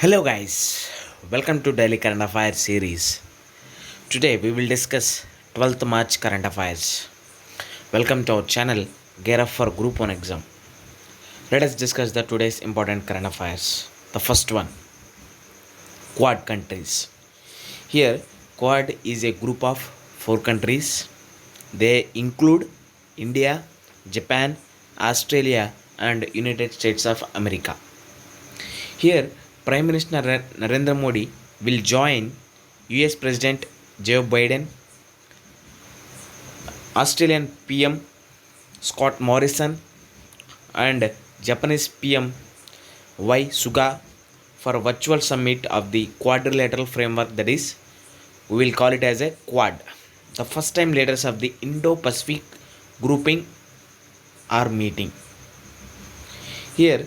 Hello, guys. Welcome to Daily Current Affairs series. Today we will discuss 12th March current affairs. Welcome to our channel Gear Up for Group 1 exam. Let us discuss the today's important current affairs. The first one, Quad countries. Here, Quad is a group of 4 countries. They include India, Japan, Australia, and United States of America. Here, Prime Minister Narendra Modi will join US President Joe Biden, Australian PM Scott Morrison, and Japanese PM Y Suga for a virtual summit of the quadrilateral framework, that is, we will call it as a Quad. The first time leaders of the Indo-Pacific grouping are meeting. Here,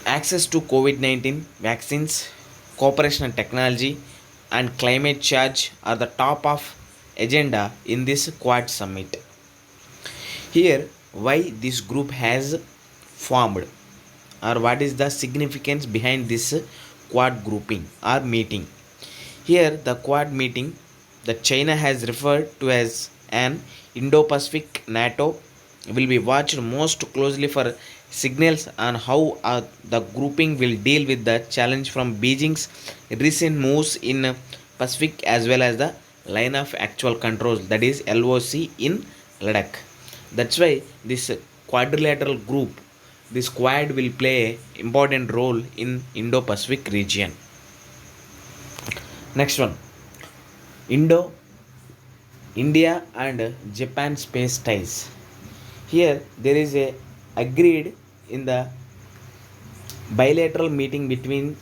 access to COVID-19 vaccines, cooperation and technology, and climate change are the top of agenda in this Quad summit. Here, why this group has formed, or what is the significance behind this Quad grouping or meeting. Here, the Quad meeting that China has referred to as an Indo-Pacific NATO will be watched most closely for signals on how the grouping will deal with the challenge from Beijing's recent moves in Pacific as well as the line of actual controls, that is LOC in Ladakh. That's why this quadrilateral group, this quad, will play important role in Indo-Pacific region. Next one, Indo India and Japan space ties. Here there is a agreed in the bilateral meeting between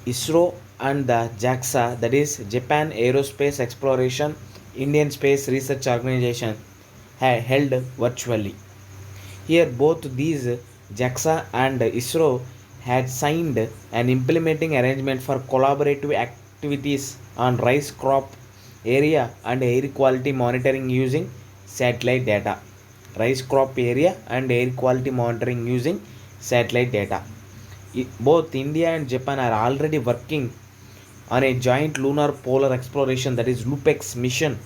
ISRO and the JAXA, that is Japan Aerospace Exploration Indian Space Research Organization, held virtually. Here both these JAXA and ISRO had signed an implementing arrangement for collaborative activities on rice crop area and air quality monitoring using satellite data. Rice crop area and air quality monitoring using satellite data. Both India and Japan are already working on a joint lunar polar exploration, that is LUPEX mission,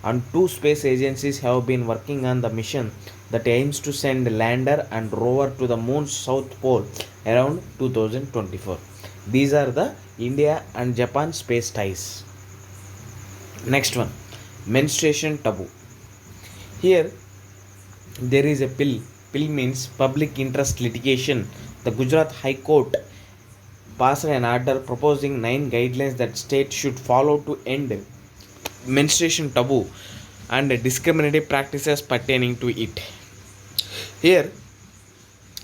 and two space agencies have been working on the mission that aims to send lander and rover to the moon's south pole around 2024. These are the India and Japan space ties. Next one, menstruation taboo. Here there is a pill. Pill means public interest litigation. The Gujarat High Court passed an order proposing 9 guidelines that states should follow to end menstruation taboo and discriminative practices pertaining to it. Here,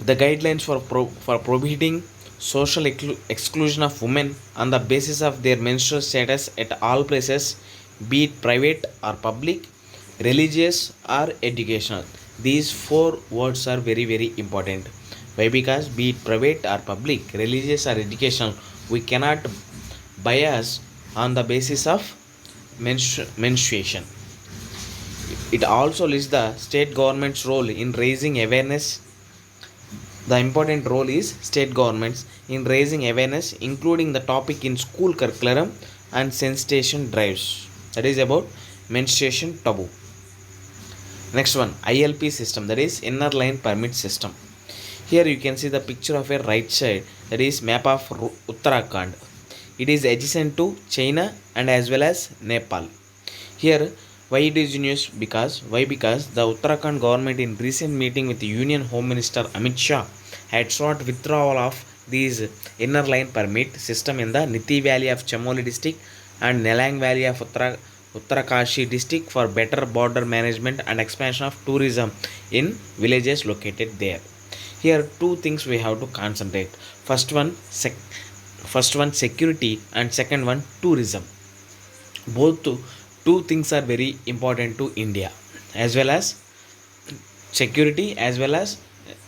the guidelines for prohibiting social exclusion of women on the basis of their menstrual status at all places, be it private or public, religious or educational. These 4 words are very very important. Why? Because be it private or public, religious or educational, we cannot bias on the basis of menstruation. It also lists the state government's role in raising awareness. The important role is state governments in raising awareness, including the topic in school curriculum and sensitization drives. That is about menstruation taboo. Next one, ILP system, that is inner line permit system. Here you can see the picture of a right side, that is map of Uttarakhand. It is adjacent to China and as well as Nepal. Here, why it is news? Because the Uttarakhand government in recent meeting with the Union Home Minister Amit Shah had sought withdrawal of these inner line permit system in the Niti Valley of Chamoli district and Nelang Valley of Uttarakashi district for better border management and expansion of tourism in villages located there. Here 2 things we have to concentrate. First one security, and second one tourism. Both 2 things are very important to India, as well as security as well as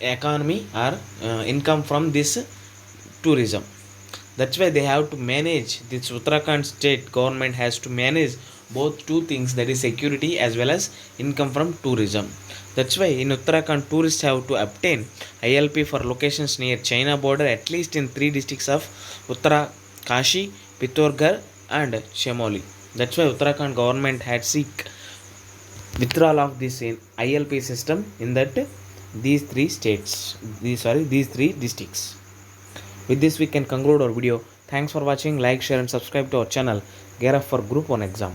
economy or income from this tourism. That's why they have to manage, this Uttarakhand state government has to manage both two things, that is security as well as income from tourism. That's why in Uttarakhand tourists have to obtain ILP for locations near China border at least in three districts of Uttarakanshi, Pittorgarh and Chamoli. That's why Uttarakhand government had seek withdrawal of this ILP system in that these three states, these three districts. With this we can conclude our video. Thanks for watching. Like, share and subscribe to our channel. Gear up for group 1 exam.